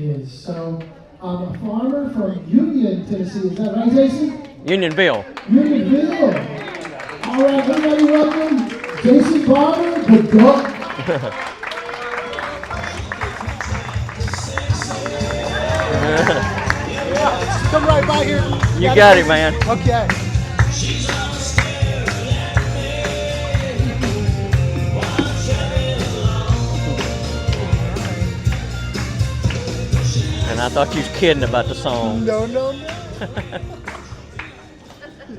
is. So I'm a farmer from Union, Tennessee. Is that right, Jason? Unionville. Unionville. All right, everybody welcome Jason Barber, the duck. Yeah, come right by here. You got it, man. Okay. And I thought you was kidding about the song. No.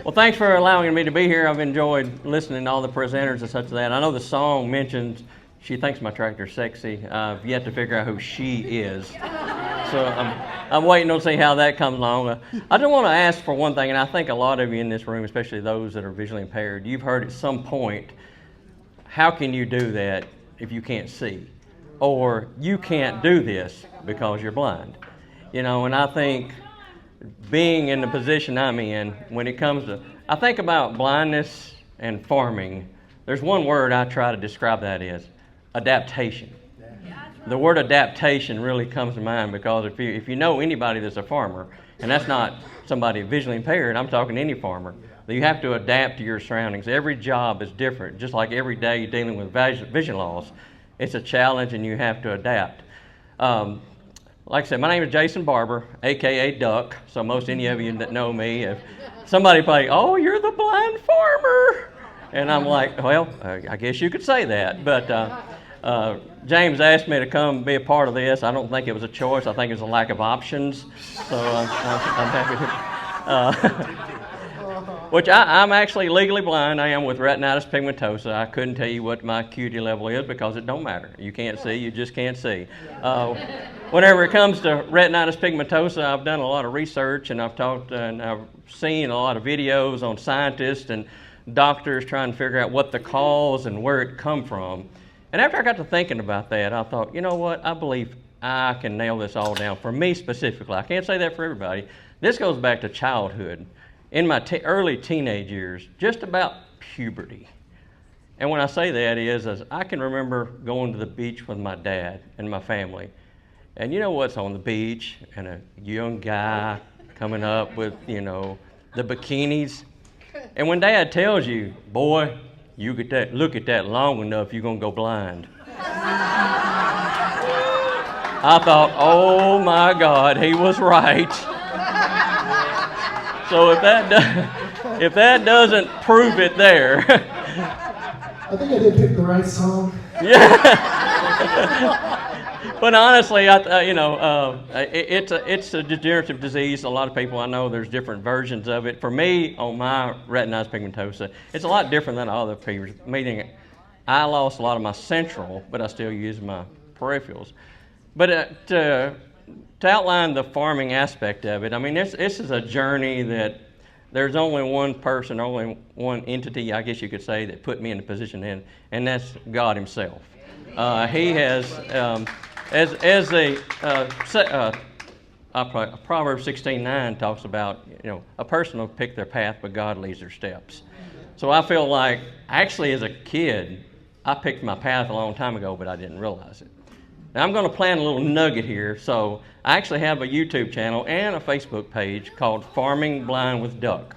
Well, thanks for allowing me to be here. I've enjoyed listening to all the presenters and such of that. I know the song mentions she thinks my tractor's sexy. I've yet to figure out who she is. So I'm waiting to see how that comes along. I just want to ask for one thing, and I think a lot of you in this room, especially those that are visually impaired, you've heard at some point, how can you do that if you can't see? Or you can't do this because you're blind. You know, and I think being in the position I'm in, when it comes to, I think about blindness and farming, there's one word I try to describe that as, adaptation. The word adaptation really comes to mind because if you know anybody that's a farmer, and that's not somebody visually impaired, I'm talking to any farmer, that you have to adapt to your surroundings. Every job is different, just like every day you're dealing with vision loss. It's a challenge and you have to adapt. Like I said, my name is Jason Barber, a.k.a. Duck, so most any of you that know me, if somebody probably, oh, you're the blind farmer. And I'm like, well, I guess you could say that. But James asked me to come be a part of this. I don't think it was a choice. I think it was a lack of options. So I'm happy to. Which I'm actually legally blind. I am with retinitis pigmentosa. I couldn't tell you what my acuity level is because it don't matter. You can't see, you just can't see. Whenever it comes to retinitis pigmentosa, I've done a lot of research and I've talked and I've seen a lot of videos on scientists and doctors trying to figure out what the cause and where it come from. And after I got to thinking about that, I thought, you know what, I believe I can nail this all down for me specifically. I can't say that for everybody. This goes back to childhood. In my early teenage years, just about puberty. And when I say that is I can remember going to the beach with my dad and my family. And you know what's on the beach? And a young guy coming up with, you know, the bikinis. And when Dad tells you, boy, you get that, look at that long enough, you're going to go blind. I thought, oh my God, he was right. So if that doesn't prove it there. I think I did pick the right song. Yeah. But honestly, it's a degenerative disease. A lot of people I know, there's different versions of it. For me, on my retinitis pigmentosa, it's a lot different than other people's. Meaning, I lost a lot of my central, but I still use my peripherals. But to outline the farming aspect of it, I mean, this is a journey that there's only one person, only one entity, I guess you could say, that put me in the position in, and that's God Himself. He has, Proverbs 16:9 talks about, you know, a person will pick their path, but God leads their steps. So I feel like, actually, as a kid, I picked my path a long time ago, but I didn't realize it. Now, I'm going to plant a little nugget here. So I actually have a YouTube channel and a Facebook page called Farming Blind with Duck.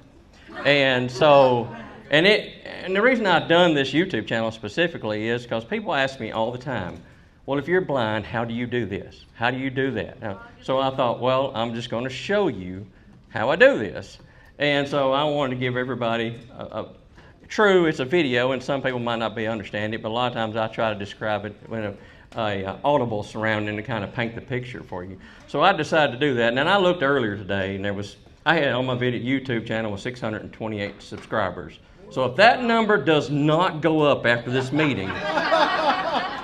And so, and the reason I've done this YouTube channel specifically is because people ask me all the time, well, if you're blind, how do you do this? How do you do that? Now, so I thought, well, I'm just going to show you how I do this. And so I wanted to give everybody true, it's a video, and some people might not be understanding it, but a lot of times I try to describe it when a audible surrounding to kind of paint the picture for you. So I decided to do that. And then I looked earlier today, and I had on my YouTube channel with 628 subscribers. So if that number does not go up after this meeting,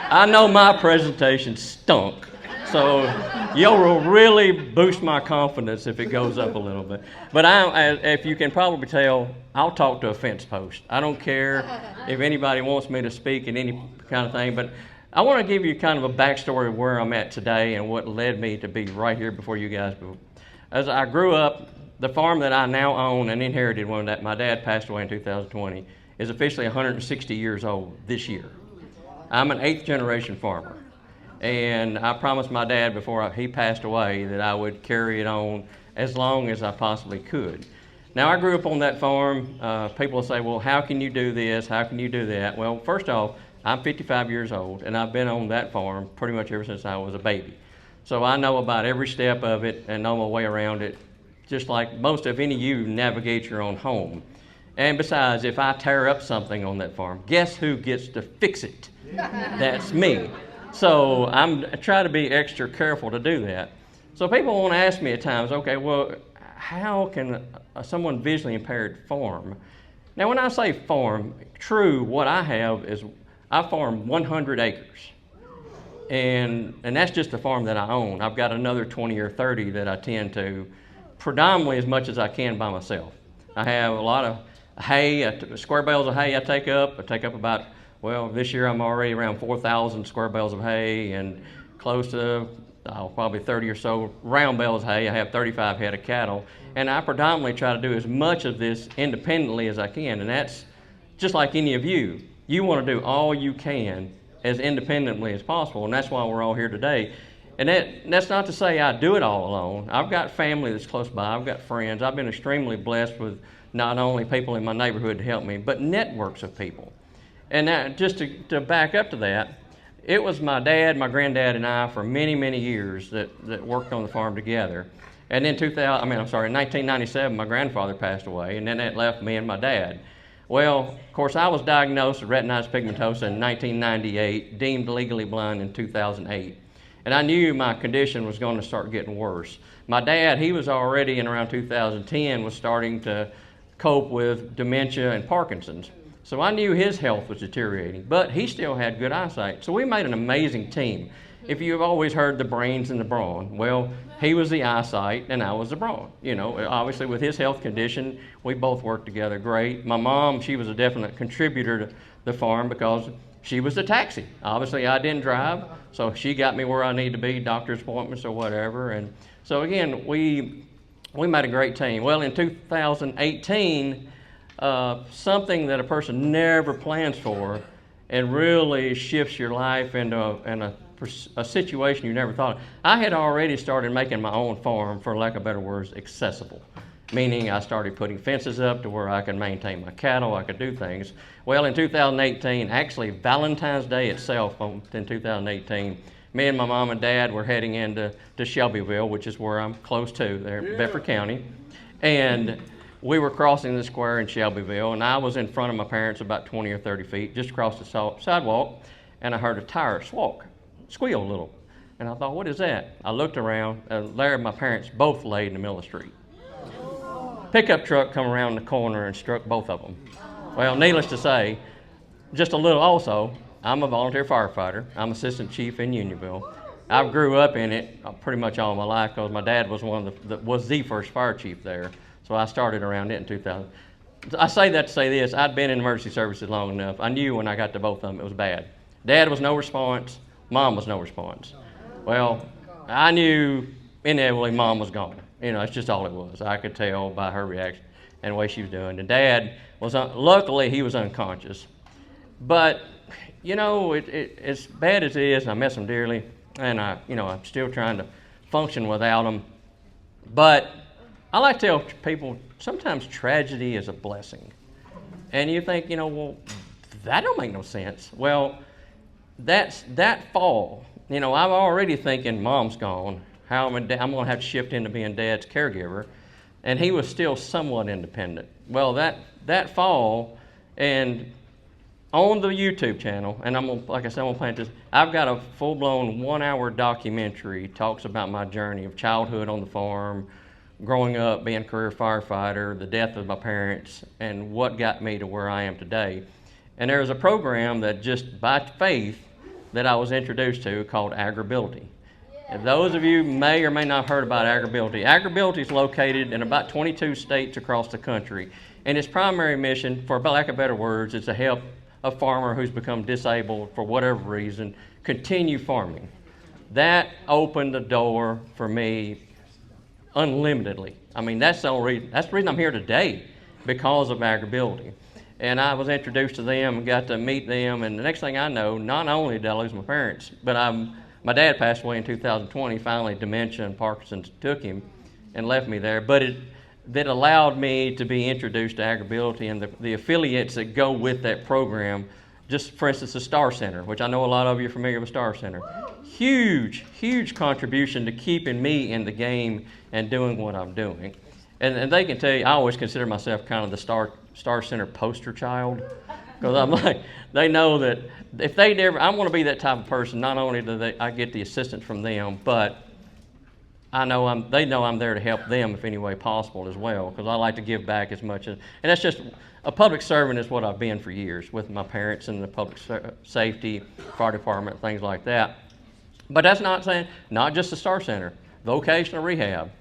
I know my presentation stunk. So you'll really boost my confidence if it goes up a little bit. But if you can probably tell, I'll talk to a fence post. I don't care if anybody wants me to speak in any kind of thing, but I want to give you kind of a backstory of where I'm at today and what led me to be right here before you guys. As I grew up, the farm that I now own and inherited when my dad passed away in 2020 is officially 160 years old this year. I'm an 8th generation farmer. And I promised my dad before he passed away that I would carry it on as long as I possibly could. Now, I grew up on that farm. People say, well, how can you do this? How can you do that? Well, first off, I'm 55 years old, and I've been on that farm pretty much ever since I was a baby. So I know about every step of it and know my way around it, just like most of any of you navigate your own home. And besides, if I tear up something on that farm, guess who gets to fix it? That's me. So I try to be extra careful to do that. So people want to ask me at times, okay, well, how can someone visually impaired farm? Now, when I say farm, true, what I have is I farm 100 acres. And that's just the farm that I own. I've got another 20 or 30 that I tend to predominantly as much as I can by myself. I have a lot of hay, square bales of hay I take up. I take up about, well, this year I'm already around 4,000 square bales of hay and close to probably 30 or so round bales of hay. I have 35 head of cattle. And I predominantly try to do as much of this independently as I can. And that's just like any of you. You want to do all you can as independently as possible. And that's why we're all here today. And that's not to say I do it all alone. I've got family that's close by. I've got friends. I've been extremely blessed with not only people in my neighborhood to help me, but networks of people. And that, just to back up to that, it was my dad, my granddad, and I for many, many years that worked on the farm together. And in 1997, my grandfather passed away, and then that left me and my dad. Well, of course, I was diagnosed with retinitis pigmentosa in 1998, deemed legally blind in 2008. And I knew my condition was going to start getting worse. My dad, he was already in around 2010, was starting to cope with dementia and Parkinson's. So I knew his health was deteriorating, but he still had good eyesight. So we made an amazing team. If you've always heard the brains and the brawn, well, he was the eyesight and I was the brawn. You know, obviously with his health condition, we both worked together great. My mom, she was a definite contributor to the farm because she was the taxi. Obviously I didn't drive, so she got me where I need to be, doctor's appointments or whatever. And so again, we made a great team. Well, in 2018, something that a person never plans for and really shifts your life into a situation you never thought of. I had already started making my own farm, for lack of better words, accessible. Meaning I started putting fences up to where I could maintain my cattle, I could do things. Well, in 2018, actually Valentine's Day itself, in 2018, me and my mom and dad were heading into Shelbyville, which is where I'm close to, there in Bedford County. And we were crossing the square in Shelbyville, and I was in front of my parents about 20 or 30 feet, just across the sidewalk, and I heard a tire squeal a little. And I thought, what is that? I looked around, and there my parents both laid in the middle of the street. Pickup truck come around the corner and struck both of them. Well, needless to say, just a little also, I'm a volunteer firefighter. I'm assistant chief in Unionville. I grew up in it pretty much all my life because my dad was was the first fire chief there. So I started around it in 2000. I say that to say this, I'd been in emergency services long enough. I knew when I got to both of them it was bad. Dad was no response, Mom was no response. Well, I knew inevitably Mom was gone. You know, it's just all it was. I could tell by her reaction and the way she was doing. And Dad was, luckily he was unconscious. But, you know, as bad as it is, I miss him dearly, and I'm still trying to function without him. But I like to tell people sometimes tragedy is a blessing. And you think, well, that don't make no sense. Well, that fall, I'm already thinking Mom's gone. How I'm going to have to shift into being Dad's caregiver. And he was still somewhat independent. Well, that fall, and on the YouTube channel, and I'm going to plant this, I've got a full-blown 1-hour documentary talks about my journey of childhood on the farm, growing up, being a career firefighter, the death of my parents, and what got me to where I am today. And there was a program that just by faith that I was introduced to called AgrAbility. And those of you may or may not have heard about AgrAbility. AgrAbility is located in about 22 states across the country. And its primary mission, for lack of better words, is to help a farmer who's become disabled for whatever reason continue farming. That opened the door for me unlimitedly. I mean, that's the reason I'm here today, because of AgrAbility. And I was introduced to them and got to meet them, and the next thing I know, not only did I lose my parents, but My dad passed away in 2020. Finally, dementia and Parkinson's took him and left me there. But that allowed me to be introduced to AgrAbility and the affiliates that go with that program. Just for instance, the Star Center, which I know a lot of you are familiar with Star Center. Huge, huge contribution to keeping me in the game and doing what I'm doing. And they can tell you, I always consider myself kind of the Star Center poster child. Because I'm like, they know that if they never, I want to be that type of person. Not only do I get the assistance from them, but they know I'm there to help them if any way possible as well. Because I like to give back as much as, and that's just, a public servant is what I've been for years with my parents in the public safety, fire department, things like that. But that's not saying, not just the Star Center, vocational rehab.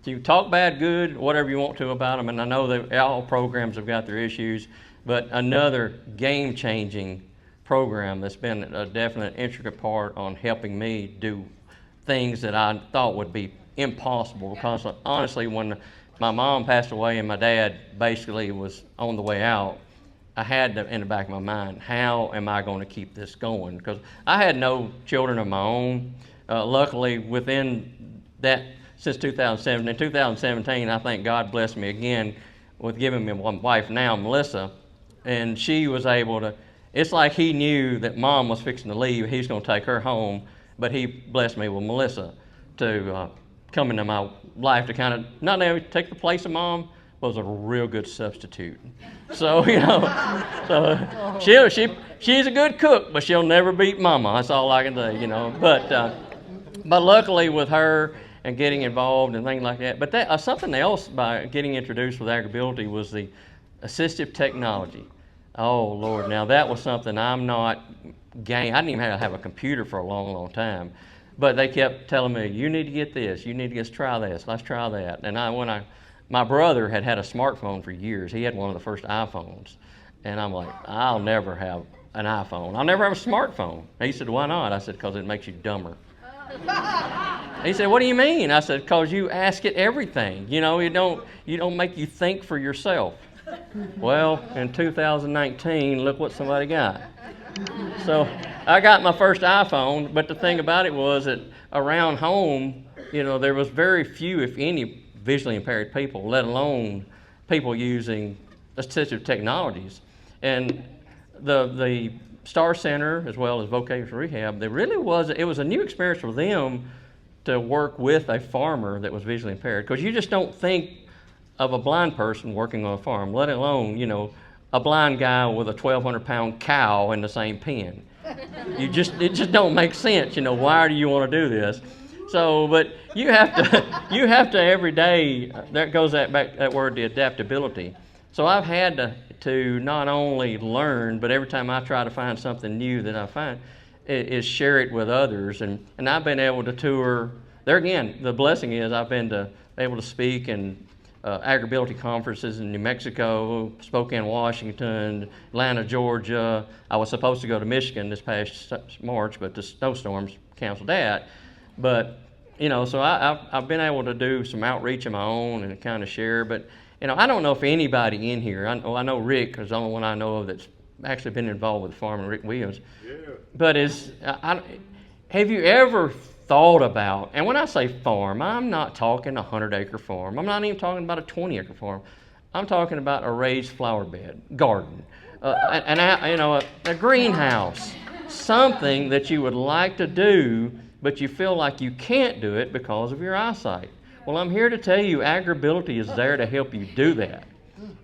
You talk bad, good, whatever you want to about them, and I know that all programs have got their issues, but another game-changing program that's been a definite intricate part on helping me do things that I thought would be impossible. Because honestly, when my mom passed away and my dad basically was on the way out, I had to, in the back of my mind, how am I going to keep this going? Because I had no children of my own. Luckily, within that, since 2007, in 2017, I think God blessed me again with giving me one wife now, Melissa, and she was able to, it's like he knew that Mom was fixing to leave, he's going to take her home, but he blessed me with Melissa to come into my life to kind of, not only take the place of Mom, was a real good substitute. So, so she's a good cook, but she'll never beat Mama. That's all I can say, But luckily with her and getting involved and things like that. But something else by getting introduced with AgrAbility was the assistive technology. Oh Lord, now that was something I'm not I didn't even have a computer for a long, long time. But they kept telling me, you need to get this, you need to try this, let's try that. And my brother had a smartphone for years. He had one of the first iPhones. And I'm like, I'll never have an iPhone. I'll never have a smartphone. He said, why not? I said, because it makes you dumber. He said, what do you mean? I said, because you ask it everything. You don't make you think for yourself. Well, in 2019, look what somebody got. So I got my first iPhone, but the thing about it was that around home, there was very few, if any, visually impaired people, let alone people using assistive technologies. And the Star Center, as well as Vocational Rehab, it was a new experience for them to work with a farmer that was visually impaired, because you just don't think of a blind person working on a farm, let alone, a blind guy with a 1,200-pound cow in the same pen. It just don't make sense, why do you want to do this? So, but you have to every day, that goes that word, the adaptability. So I've had to not only learn, but every time I try to find something new that I find, is share it with others. And I've been able to tour, there again, the blessing is I've been able to speak in AgrAbility conferences in New Mexico, Spokane, Washington, Atlanta, Georgia. I was supposed to go to Michigan this past March, but the snowstorms canceled that. But, so I've been able to do some outreach of my own and kind of share. But, I don't know if anybody in here, I know Rick, because the only one I know of that's actually been involved with farming, Rick Williams. Yeah. But have you ever thought about, and when I say farm, I'm not talking a 100-acre farm. I'm not even talking about a 20-acre farm. I'm talking about a raised flower bed, garden, a greenhouse, something that you would like to do, but you feel like you can't do it because of your eyesight. Well, I'm here to tell you AgrAbility is there to help you do that.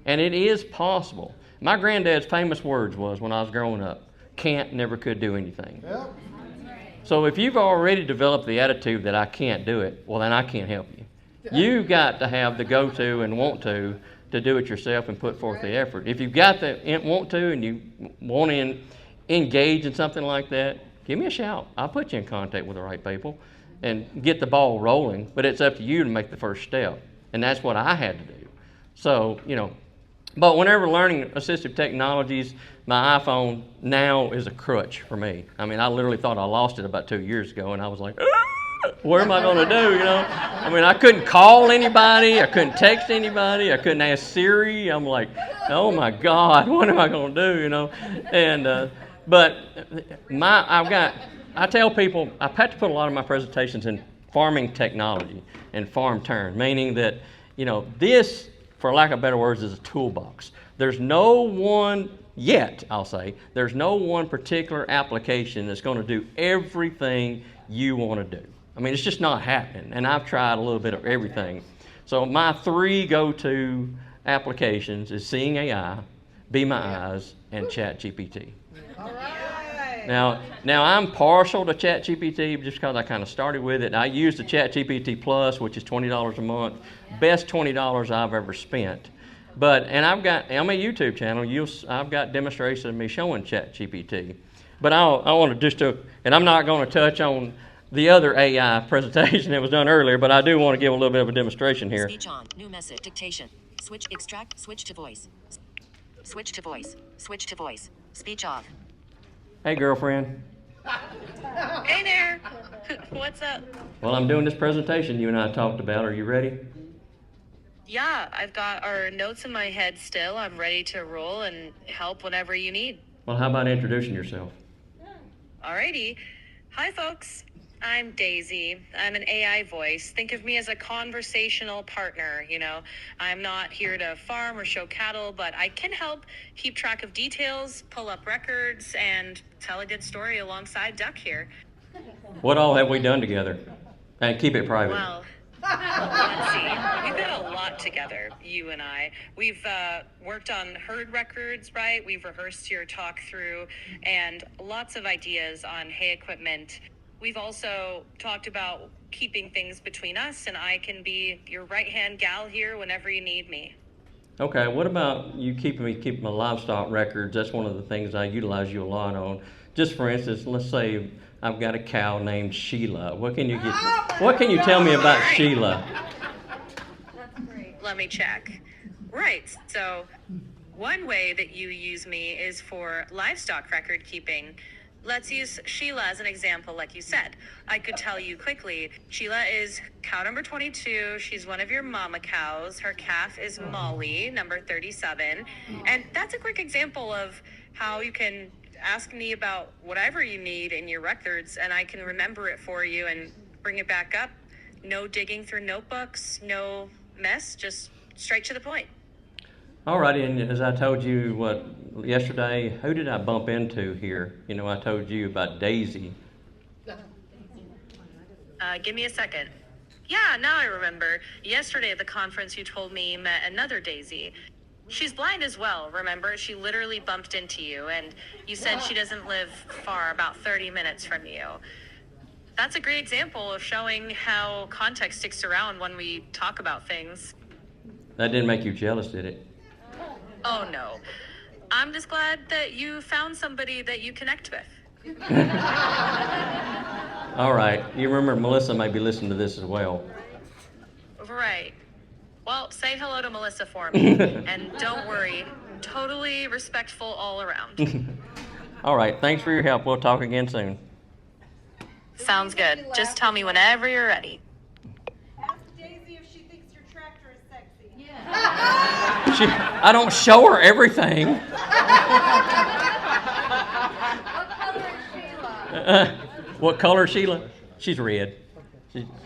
And it is possible. My granddad's famous words was, when I was growing up, can't, never could do anything. Yep. So if you've already developed the attitude that I can't do it, well, then I can't help you. You've got to have the go-to and want to do it yourself and put forth the effort. If you've got the want to and you want to engage in something like that, give me a shout. I'll put you in contact with the right people and get the ball rolling, but it's up to you to make the first step. And that's what I had to do. So, but whenever learning assistive technologies, my iPhone now is a crutch for me. I mean, I literally thought I lost it about 2 years ago, and I was like, what am I going to do, I mean, I couldn't call anybody, I couldn't text anybody, I couldn't ask Siri. I'm like, oh my God, what am I going to do, And, but I've got I tell people, I had to put a lot of my presentations in farming technology and farm terms, meaning that, this, for lack of better words, is a toolbox. There's no one yet, I'll say, there's no one particular application that's going to do everything you want to do. I mean, it's just not happening, and I've tried a little bit of everything. So my 3 go-to applications is Seeing AI, Be My Eyes, and ChatGPT. All right. Now I'm partial to ChatGPT just because I kind of started with it. I use the ChatGPT Plus, which is $20 a month, best $20 I've ever spent. And I'm a YouTube channel. I've got demonstrations of me showing ChatGPT. But I want to and I'm not going to touch on the other AI presentation that was done earlier, but I do want to give a little bit of a demonstration here. Speech on, new message, dictation, switch, extract, switch to voice, switch to voice, switch to voice, speech off. Hey, girlfriend. Hey there. What's up? Well, I'm doing this presentation you and I talked about. Are you ready? Yeah, I've got our notes in my head still. I'm ready to roll and help whenever you need. Well, how about introducing yourself? Alrighty. Hi, folks. I'm Daisy. I'm an AI voice. Think of me as a conversational partner, I'm not here to farm or show cattle, but I can help keep track of details, pull up records, and tell a good story alongside Duck here. What all have we done together? And keep it private. Well, let's see. We've got a lot together, you and I. We've worked on herd records, right? We've rehearsed your talk through, and lots of ideas on hay equipment. We've also talked about keeping things between us, and I can be your right-hand gal here whenever you need me. Okay, what about you keeping my livestock records? That's one of the things I utilize you a lot on. Just for instance, let's say I've got a cow named Sheila. What can you tell me about Sheila? That's great. Let me check. Right, so one way that you use me is for livestock record keeping. Let's use Sheila as an example, like you said. I could tell you quickly, Sheila is cow number 22. She's one of your mama cows. Her calf is Molly, number 37. And that's a quick example of how you can ask me about whatever you need in your records, and I can remember it for you and bring it back up. No digging through notebooks, no mess, just straight to the point. Alrighty, and as I told you yesterday, who did I bump into here? I told you about Daisy. Give me a second. Yeah, now I remember. Yesterday at the conference, you told me you met another Daisy. She's blind as well, remember? She literally bumped into you, and you said she doesn't live far, about 30 minutes from you. That's a great example of showing how context sticks around when we talk about things. That didn't make you jealous, did it? Oh, no. I'm just glad that you found somebody that you connect with. All right. You remember Melissa may be listening to this as well. Right. Well, say hello to Melissa for me. And don't worry, totally respectful all around. All right. Thanks for your help. We'll talk again soon. Sounds good. Just tell me whenever you're ready. Ask Daisy if she thinks your tractor is sexy. I don't show her everything. What color is Sheila? She's red.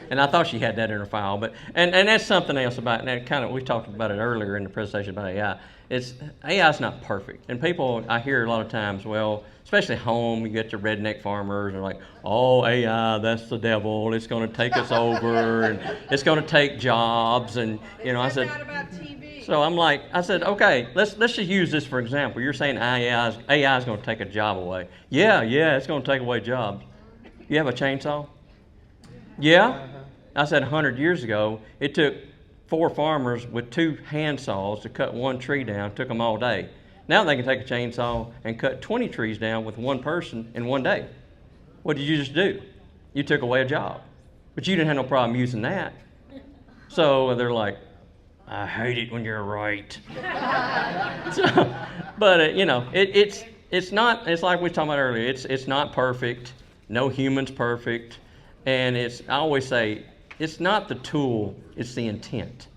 And I thought she had that in her file, but and that's something else about it. And we talked about it earlier in the presentation about AI. AI is not perfect, and people I hear a lot of times, well, especially home, you get your redneck farmers and like, oh, AI, that's the devil. It's going to take us over, and it's going to take jobs, and I said. About TV. So I said, okay, let's just use this for example. You're saying AI is going to take a job away. Yeah, it's going to take away jobs. You have a chainsaw? Yeah? I said 100 years ago, it took 4 farmers with 2 hand saws to cut 1 tree down. It took them all day. Now they can take a chainsaw and cut 20 trees down with 1 person in 1 day. What did you just do? You took away a job. But you didn't have no problem using that. So they're like, I hate it when you're right. But it's not. It's like we were talking about earlier. It's not perfect. No human's perfect, and I always say it's not the tool. It's the intent.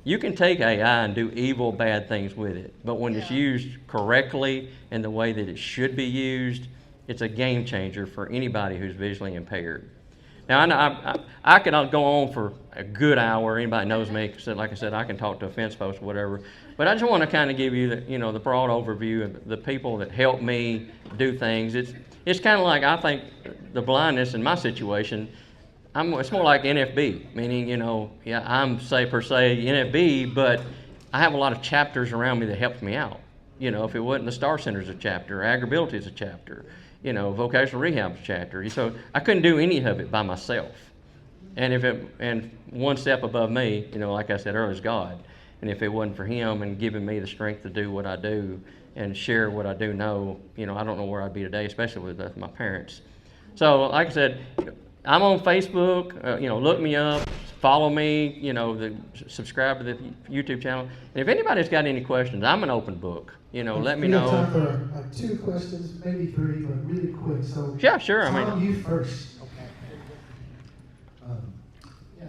You can take AI and do evil, bad things with it, but when it's used correctly and the way that it should be used, it's a game changer for anybody who's visually impaired. Now, I could go on for a good hour. Anybody knows me, 'cause like I said, I can talk to a fence post or whatever. But I just want to kind of give you the broad overview of the people that help me do things. It's kind of like, I think the blindness in my situation, it's more like NFB, meaning, I'm per se NFB, but I have a lot of chapters around me that helps me out. If it wasn't the Star Center's a chapter, AgrAbility is a chapter, Vocational Rehab's a chapter. So I couldn't do any of it by myself. And one step above me, like I said earlier, is God. And if it wasn't for Him and giving me the strength to do what I do and share what I do know, I don't know where I'd be today, especially with my parents. So, like I said, I'm on Facebook. Look me up, follow me. Subscribe to the YouTube channel. And if anybody's got any questions, I'm an open book. Let me know. We have time for 2 questions, maybe 3, but really quick. So yeah, sure. Tom, you first. Okay.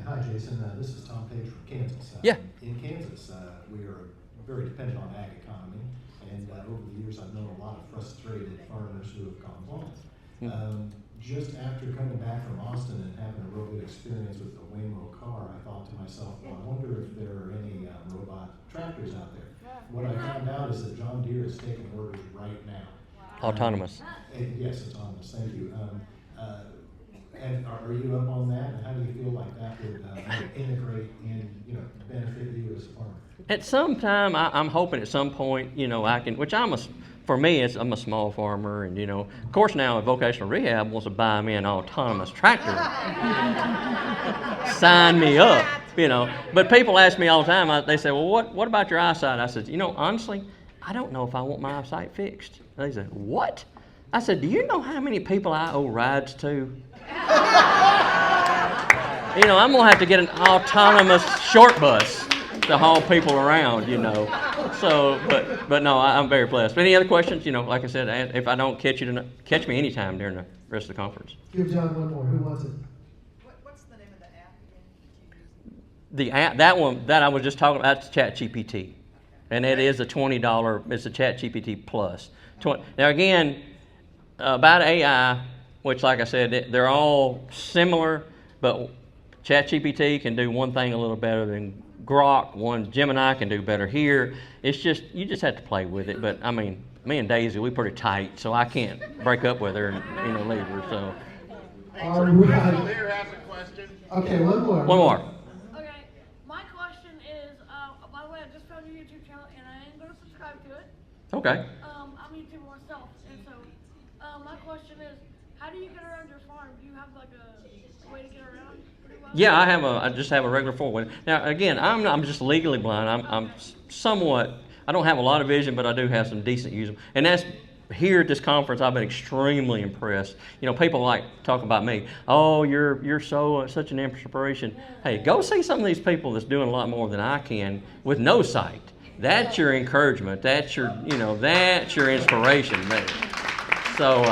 Hi, Jason. This is Tom Page from Kansas. Yeah. In Kansas, we are very dependent on ag economy, and over the years, I've known a lot of frustrated farmers who have gone blind. Just after coming back from Austin and having a real good experience with the Waymo car, I thought to myself, well, I wonder if there are any robot tractors out there. What I found out is that John Deere is taking orders right now. Autonomous. Yes, autonomous. Thank you. And are you up on that? And how do you feel like that would integrate and benefit you as a farmer? At some time, I'm hoping at some point, I can, which for me, I'm a small farmer, and of course now Vocational Rehab wants to buy me an autonomous tractor. Sign me up, But people ask me all the time. They say, "Well, what about your eyesight?" I said, honestly, I don't know if I want my eyesight fixed. They said, "What?" I said, "Do you know how many people I owe rides to?" I'm gonna have to get an autonomous short bus to haul people around, So, but no, I'm very blessed. But any other questions? Like I said, if I don't catch me anytime during the rest of the conference. Give John one more. Who wants it? What's the name of the app again? The app, that I was just talking about, that's ChatGPT, and it is a $20. It's a ChatGPT Plus. Now again, about AI, which like I said, they're all similar, but ChatGPT can do one thing a little better than Grok. Gemini can do better here. It's just, you just have to play with it. But I mean, me and Daisy, we're pretty tight, so I can't break up with her and leave her. So. All right. Here has a question. Okay, one more. One more. Okay, my question is, by the way, I just found your YouTube channel and I am going to subscribe to it. Okay. I'm YouTube myself, and so my question is, how do you get around your farm? Do you have like a way to get around pretty well? Yeah, I just have a regular 4-wheel. Now again, I'm just legally blind. I'm somewhat. I don't have a lot of vision, but I do have some decent use. And that's here at this conference. I've been extremely impressed. People like talk about me. Oh, you're such an inspiration. Hey, go see some of these people that's doing a lot more than I can with no sight. That's your encouragement. That's your that's your inspiration. So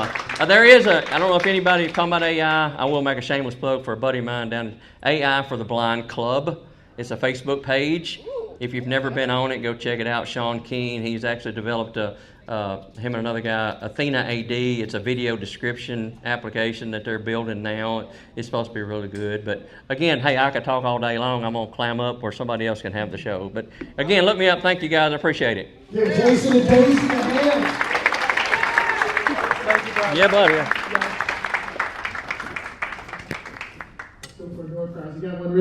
there is I don't know if anybody's talking about AI. I will make a shameless plug for a buddy of mine down at AI for the Blind Club. It's a Facebook page. If you've never been on it, go check it out. Sean Keene, he's actually developed him and another guy, Athena AD. It's a video description application that they're building now. It's supposed to be really good. But again, hey, I could talk all day long. I'm going to climb up where somebody else can have the show. But again, look me up. Thank you guys. I appreciate it. Give Jason and Daisy a hand. Yeah, buddy. Let's go for a door prize. You got one ready?